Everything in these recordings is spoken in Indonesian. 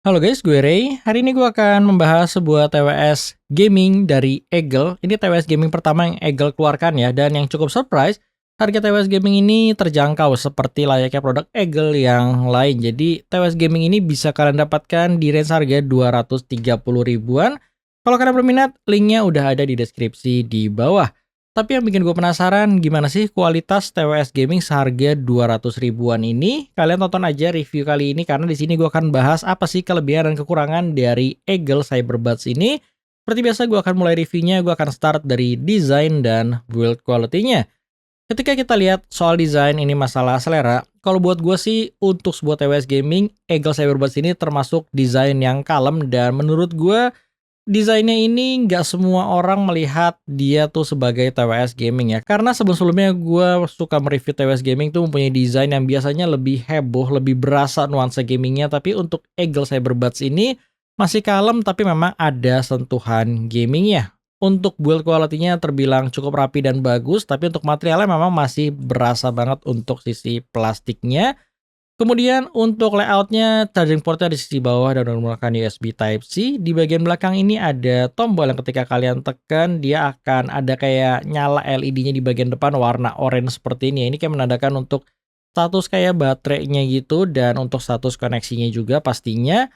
Halo guys, gue Ray. Hari ini gue akan membahas sebuah TWS gaming dari Eagle. Ini TWS gaming pertama yang Eagle keluarkan ya, dan yang cukup surprise, harga TWS gaming ini terjangkau seperti layaknya produk Eagle yang lain. Jadi TWS gaming ini bisa kalian dapatkan di range harga 230 ribuan. Kalau kalian berminat, linknya udah ada di deskripsi di bawah. Tapi yang bikin gue penasaran gimana sih kualitas TWS gaming seharga 200 ribuan ini? Kalian tonton aja review kali ini karena di sini gue akan bahas apa sih kelebihan dan kekurangan dari Eagle Cyberbuds ini. Seperti biasa gue akan mulai reviewnya, gue akan start dari desain dan build quality-nya. Ketika kita lihat soal desain ini masalah selera, kalau buat gue sih untuk sebuah TWS gaming, Eagle Cyberbuds ini termasuk desain yang kalem dan menurut gue desainnya ini nggak semua orang melihat dia tuh sebagai TWS gaming ya. Karena sebelum-sebelumnya gue suka mereview TWS gaming tuh mempunyai desain yang biasanya lebih heboh, lebih berasa nuansa gamingnya. Tapi untuk Eagle Cyberbuds ini masih kalem tapi memang ada sentuhan gamingnya. Untuk build quality-nya terbilang cukup rapi dan bagus, tapi untuk materialnya memang masih berasa banget untuk sisi plastiknya. Kemudian untuk layoutnya, charging portnya di sisi bawah dan menggunakan USB Type-C. Di bagian belakang ini ada tombol yang ketika kalian tekan, dia akan ada kayak nyala LED-nya di bagian depan warna orange seperti ini. Ini kayak menandakan untuk status kayak baterainya gitu dan untuk status koneksinya juga pastinya.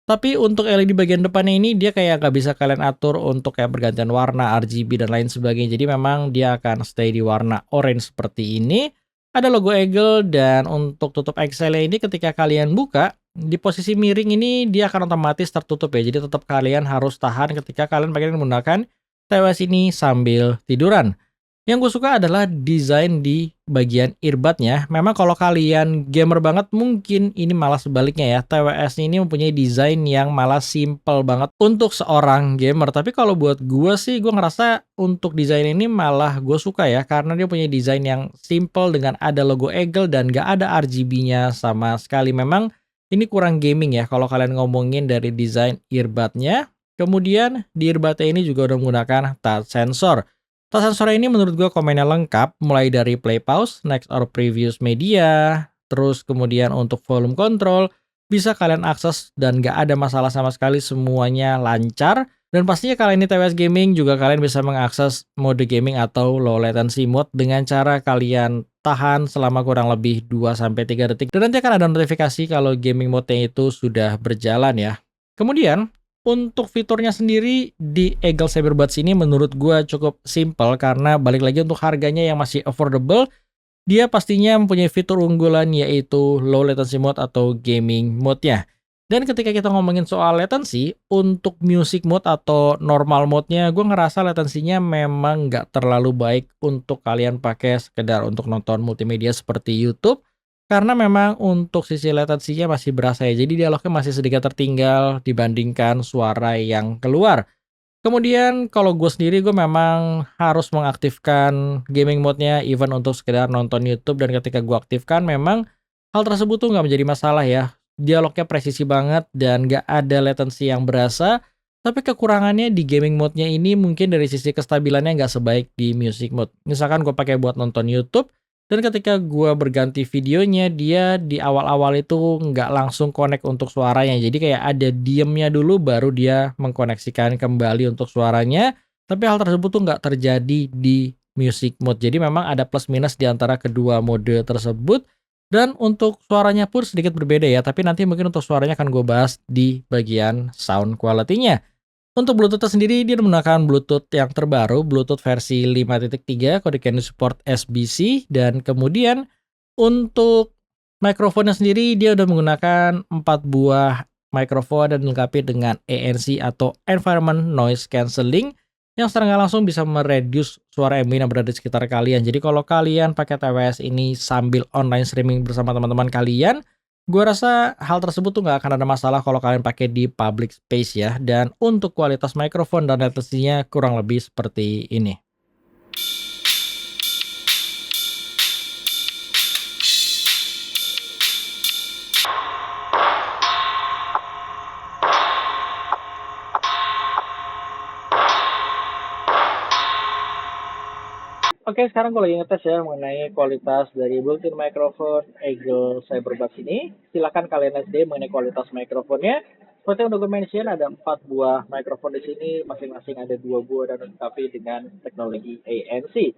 Tapi untuk LED bagian depannya ini dia kayak nggak bisa kalian atur untuk kayak bergantian warna, RGB dan lain sebagainya. Jadi memang dia akan stay di warna orange seperti ini. Ada logo Eagle dan untuk tutup Excel ini ketika kalian buka di posisi miring ini dia akan otomatis tertutup ya. Jadi tetap kalian harus tahan ketika kalian pengen menggunakan TWS ini sambil tiduran. Yang gue suka adalah desain di bagian earbudnya. Memang kalau kalian gamer banget mungkin ini malah sebaliknya ya. TWS ini mempunyai desain yang malah simple banget untuk seorang gamer. Tapi kalau buat gue sih gue ngerasa untuk desain ini malah gue suka ya. Karena dia punya desain yang simple dengan ada logo Eagle dan gak ada RGB-nya sama sekali. Memang ini kurang gaming ya kalau kalian ngomongin dari desain earbudnya. Kemudian di earbudnya ini juga udah menggunakan touch sensor. Tas sensor ini menurut gue komennya lengkap, mulai dari play pause, next or previous media, terus kemudian untuk volume control, bisa kalian akses dan gak ada masalah sama sekali, semuanya lancar. Dan pastinya kalau ini TWS Gaming juga kalian bisa mengakses mode gaming atau low latency mode dengan cara kalian tahan selama kurang lebih 2-3 detik. Dan nanti akan ada notifikasi kalau gaming mode-nya itu sudah berjalan ya. Kemudian untuk fiturnya sendiri di Eagle Cyberbuds ini menurut gua cukup simple karena balik lagi untuk harganya yang masih affordable, dia pastinya mempunyai fitur unggulan yaitu low latency mode atau gaming mode-nya. Dan ketika kita ngomongin soal latency, untuk music mode atau normal mode-nya, gue ngerasa latensinya memang nggak terlalu baik untuk kalian pakai sekedar untuk nonton multimedia seperti YouTube. Karena memang untuk sisi latensinya masih berasa ya, jadi dialognya masih sedikit tertinggal dibandingkan suara yang keluar. Kemudian kalau gue sendiri gue memang harus mengaktifkan gaming mode-nya even untuk sekedar nonton YouTube dan ketika gue aktifkan memang hal tersebut tuh nggak menjadi masalah ya. Dialognya presisi banget dan nggak ada latency yang berasa. Tapi kekurangannya di gaming mode-nya ini mungkin dari sisi kestabilannya nggak sebaik di music mode. Misalkan gue pakai buat nonton YouTube dan ketika gue berganti videonya dia di awal-awal itu nggak langsung connect untuk suaranya. Jadi kayak ada diemnya dulu baru dia mengkoneksikan kembali untuk suaranya. Tapi hal tersebut tuh nggak terjadi di music mode. Jadi memang ada plus minus di antara kedua mode tersebut. Dan untuk suaranya pun sedikit berbeda ya. Tapi nanti mungkin untuk suaranya akan gue bahas di bagian sound quality-nya. Untuk Bluetooth sendiri dia menggunakan Bluetooth yang terbaru, Bluetooth versi 5.3, kode support SBC, dan kemudian untuk mikrofonnya sendiri dia udah menggunakan 4 buah mikrofon dan dilengkapi dengan ANC atau Environment Noise Cancelling yang secara nggak langsung bisa mereduce suara ambient yang berada di sekitar kalian. Jadi kalau kalian pakai TWS ini sambil online streaming bersama teman-teman kalian, gua rasa hal tersebut tuh nggak akan ada masalah kalau kalian pakai di public space ya. Dan untuk kualitas mikrofon dan latensinya kurang lebih seperti ini. Oke, sekarang gue lagi ngetes ya mengenai kualitas dari built-in microphone Eagle Cyberbuds ini. Silahkan kalian lihat deh mengenai kualitas mikrofonnya. Seperti yang udah gue mention, ada 4 buah mikrofon di sini, masing-masing ada 2 buah dan dilengkapi dengan teknologi ANC.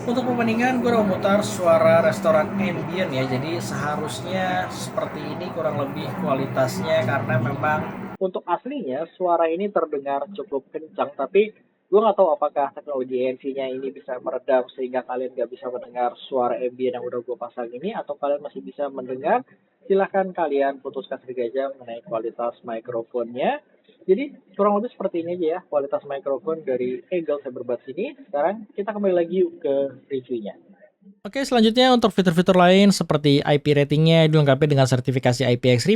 Untuk perbandingan, gue udah memutar suara restoran ambient ya, jadi seharusnya seperti ini kurang lebih kualitasnya karena memang Untuk aslinya, suara ini terdengar cukup kencang, tapi gue nggak tahu apakah teknologi ANC-nya ini bisa meredam sehingga kalian nggak bisa mendengar suara ambient yang udah gue pasang ini, atau kalian masih bisa mendengar. Silahkan kalian putuskan sendiri aja mengenai kualitas mikrofonnya. Jadi kurang lebih seperti ini aja ya kualitas mikrofon dari Eagle Cyberbuds ini. Sekarang kita kembali lagi yuk ke reviewnya. Oke, selanjutnya untuk fitur-fitur lain seperti IP ratingnya dilengkapi dengan sertifikasi IPX5.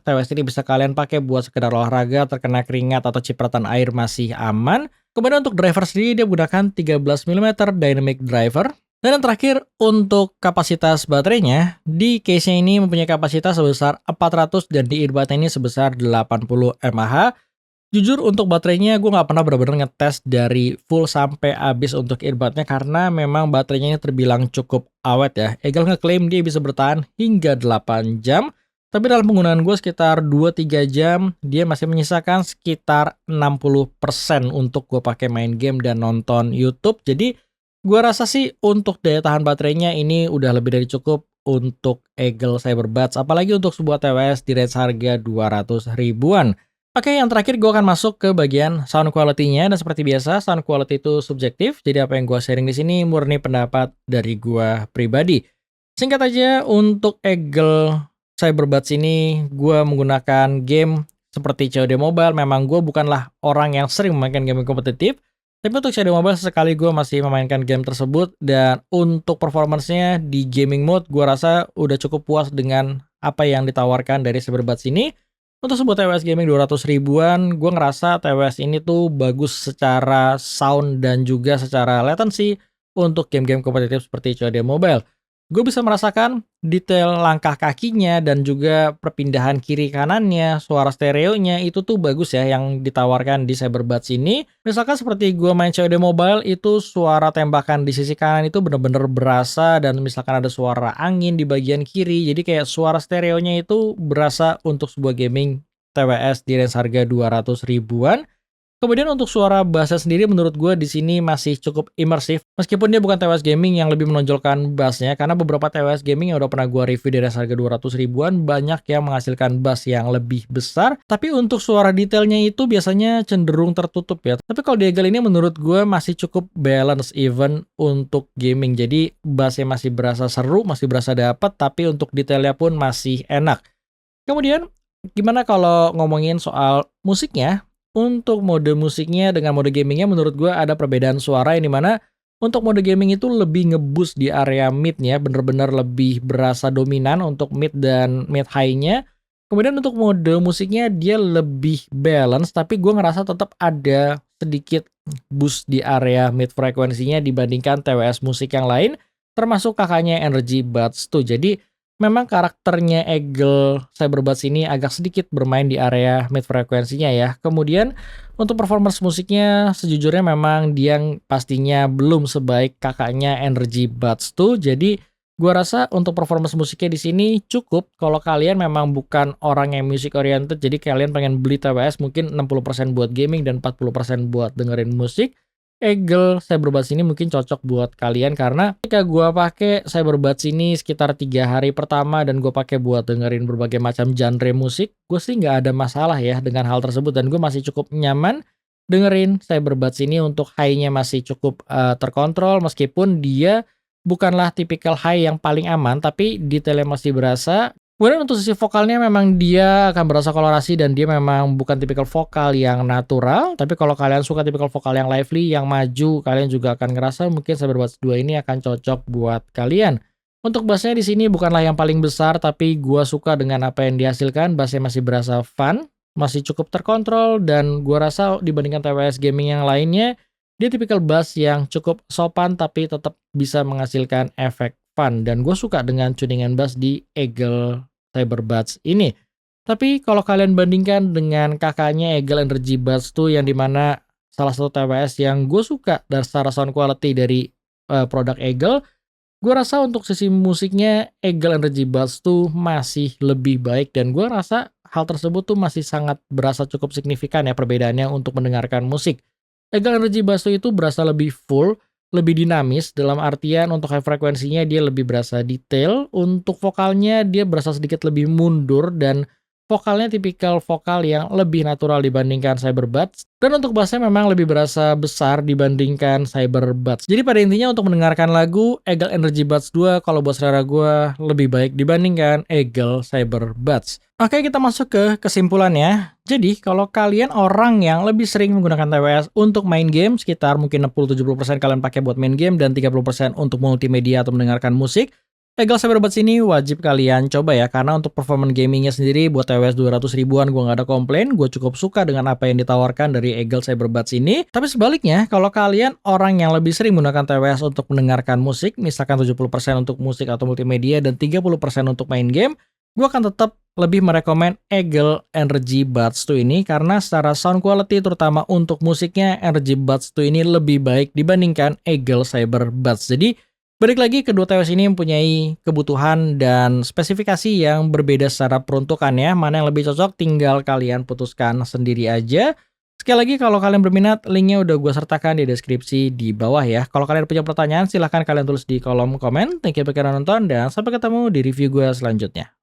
TWS ini bisa kalian pakai buat sekedar olahraga, terkena keringat atau cipratan air masih aman. Kemudian untuk driver sendiri dia menggunakan 13 mm dynamic driver. Dan yang terakhir untuk kapasitas baterainya, di case-nya ini mempunyai kapasitas sebesar 400 dan di earbud-nya ini sebesar 80 mAh. Jujur untuk baterainya gue nggak pernah benar-benar ngetes dari full sampai habis untuk earbudnya karena memang baterainya ini terbilang cukup awet ya. Eagle ngeklaim dia bisa bertahan hingga 8 jam, tapi dalam penggunaan gue sekitar 2-3 jam, dia masih menyisakan sekitar 60% untuk gue pakai main game dan nonton YouTube. Jadi gue rasa sih untuk daya tahan baterainya ini udah lebih dari cukup untuk Eagle Cyberbuds, apalagi untuk sebuah TWS di range harga 200 ribuan. Oke, yang terakhir gue akan masuk ke bagian sound quality-nya, dan seperti biasa sound quality itu subjektif, jadi apa yang gue sharing di sini murni pendapat dari gue pribadi. Singkat aja, untuk Eagle Cyberbuds ini gue menggunakan game seperti COD Mobile. Memang gue bukanlah orang yang sering memainkan game kompetitif, tapi untuk COD Mobile sesekali gue masih memainkan game tersebut, dan untuk performance-nya di gaming mode gue rasa udah cukup puas dengan apa yang ditawarkan dari Cyberbuds ini. Untuk sebuah TWS gaming 200 ribuan, gue ngerasa TWS ini tuh bagus secara sound dan juga secara latency untuk game-game kompetitif seperti COD Mobile. Gue bisa merasakan detail langkah kakinya dan juga perpindahan kiri kanannya, suara stereonya itu tuh bagus ya yang ditawarkan di Cyberbuds ini. Misalkan seperti gue main COD Mobile itu suara tembakan di sisi kanan itu bener-bener berasa, dan misalkan ada suara angin di bagian kiri, jadi kayak suara stereonya itu berasa untuk sebuah gaming TWS di range harga 200 ribuan. Kemudian untuk suara bassnya sendiri menurut gue di sini masih cukup imersif. Meskipun dia bukan TWS gaming yang lebih menonjolkan bassnya, karena beberapa TWS gaming yang udah pernah gue review di harga 200 ribuan banyak yang menghasilkan bass yang lebih besar. Tapi untuk suara detailnya itu biasanya cenderung tertutup ya. Tapi kalau di Eagle ini menurut gue masih cukup balance even untuk gaming. Jadi bassnya masih berasa seru, masih berasa dapat, tapi untuk detailnya pun masih enak. Kemudian gimana kalau ngomongin soal musiknya? Untuk mode musiknya dengan mode gamingnya menurut gue ada perbedaan suara yang dimana untuk mode gaming itu lebih ngeboost di area mid-nya, bener-bener lebih berasa dominan untuk mid dan mid high-nya. Kemudian untuk mode musiknya dia lebih balance, tapi gue ngerasa tetap ada sedikit boost di area mid frekuensinya dibandingkan TWS musik yang lain, termasuk kakaknya Energy Buds tuh. Jadi memang karakternya Eagle Cyberbuds ini agak sedikit bermain di area mid frekuensinya ya. Kemudian untuk performance musiknya sejujurnya memang dia pastinya belum sebaik kakaknya Energy Buds tuh. Jadi gua rasa untuk performance musiknya di sini cukup kalau kalian memang bukan orang yang music oriented. Jadi kalian pengen beli TWS mungkin 60% buat gaming dan 40% buat dengerin musik. Eagle Cyberbuds ini mungkin cocok buat kalian karena ketika gua pakai Cyberbuds ini sekitar 3 hari pertama dan gue pakai buat dengerin berbagai macam genre musik, gue sih nggak ada masalah ya dengan hal tersebut, dan gue masih cukup nyaman dengerin Cyberbuds ini. Untuk high-nya masih cukup terkontrol, meskipun dia bukanlah tipikal high yang paling aman, tapi detailnya masih berasa. Kemudian untuk sisi vokalnya memang dia akan berasa kolorasi dan dia memang bukan tipikal vokal yang natural. Tapi kalau kalian suka tipikal vokal yang lively, yang maju, kalian juga akan ngerasa mungkin Cyberbuds 2 ini akan cocok buat kalian. Untuk bassnya di sini bukanlah yang paling besar, tapi gua suka dengan apa yang dihasilkan. Bassnya masih berasa fun, masih cukup terkontrol, dan gua rasa dibandingkan TWS gaming yang lainnya, dia tipikal bass yang cukup sopan tapi tetap bisa menghasilkan efek fun, dan gue suka dengan tuningan bass di Eagle Cyberbuds ini. Tapi kalau kalian bandingkan dengan kakaknya Eagle Energy Buds tuh, yang dimana salah satu TWS yang gue suka dari secara sound quality dari produk Eagle, gue rasa untuk sisi musiknya Eagle Energy Buds tuh masih lebih baik, dan gue rasa hal tersebut tuh masih sangat berasa cukup signifikan ya perbedaannya untuk mendengarkan musik. Eagle Energy Bass itu berasa lebih full, lebih dinamis, dalam artian untuk high frekuensinya dia lebih berasa detail, untuk vokalnya dia berasa sedikit lebih mundur dan vokalnya tipikal vokal yang lebih natural dibandingkan Cyberbuds, dan untuk bassnya memang lebih berasa besar dibandingkan Cyberbuds. Jadi pada intinya untuk mendengarkan lagu, Eagle Energy Buds 2 kalau buat selera gue lebih baik dibandingkan Eagle Cyberbuds. Oke, kita masuk ke kesimpulannya. Jadi, kalau kalian orang yang lebih sering menggunakan TWS untuk main game, sekitar mungkin 60-70% kalian pakai buat main game dan 30% untuk multimedia atau mendengarkan musik, Eagle Cyberbuds ini wajib kalian coba ya, karena untuk performance gamingnya sendiri buat TWS 200 ribuan gue nggak ada komplain, gue cukup suka dengan apa yang ditawarkan dari Eagle Cyberbuds ini. Tapi sebaliknya, kalau kalian orang yang lebih sering menggunakan TWS untuk mendengarkan musik, misalkan 70% untuk musik atau multimedia dan 30% untuk main game, gue akan tetap lebih merekomen Eagle Energy Buds 2 ini karena secara sound quality terutama untuk musiknya Energy Buds 2 ini lebih baik dibandingkan Eagle Cyberbuds. Jadi balik lagi kedua TWS ini mempunyai kebutuhan dan spesifikasi yang berbeda secara peruntukan ya. Mana yang lebih cocok tinggal kalian putuskan sendiri aja. Sekali lagi kalau kalian berminat linknya udah gue sertakan di deskripsi di bawah ya. Kalau kalian punya pertanyaan silahkan kalian tulis di kolom komen. Thank you bagi yang nonton dan sampai ketemu di review gue selanjutnya.